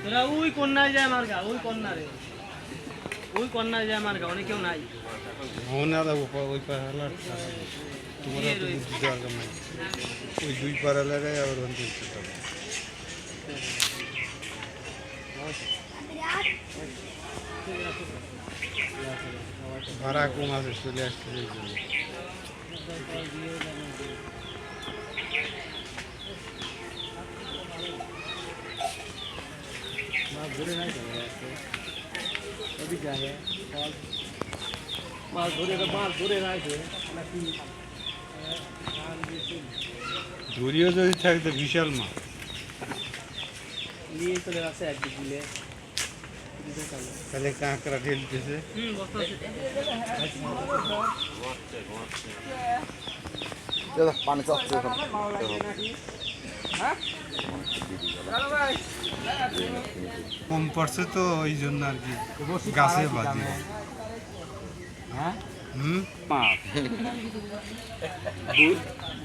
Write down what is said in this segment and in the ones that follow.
তোরা ওই কন্যায় যায় আমার গা, ওই কন্যা রে, ওই কন্যায় যায় আমার গা, অনেকেও নাই। ওই পাহাড় তোমার বুদ্ধি দরকার নাই, ওই দুই পাড়া লাগায় আবার ওখানে ভাড়া কম আছে, চলে আসছে এই জন্য। ধরিও যদি থাকতো বিশাল মাছ নিয়ে চলে আসে একদিক দিলে, তাহলে কাঁকড়া ঠেলতেছে। পানি চাচ্ছে কম পড়ছে তো ওই জন্য আর কি গাছে বাঁধে।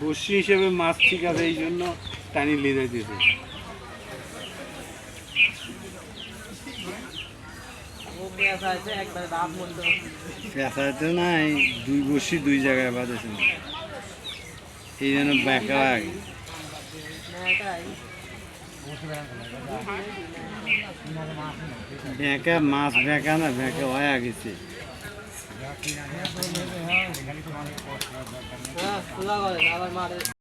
বসি হিসেবে মাছ ঠিক আছে, এই জন্য টানি লিয়ে দিয়েছে। পেঁচাতে নাই, দুই বসি দুই জায়গায় বাঁধেছে, এই জন্য বেঁকা বেঁকা মাছ, বেঁকা না বেঁকা হয়ে গেছে।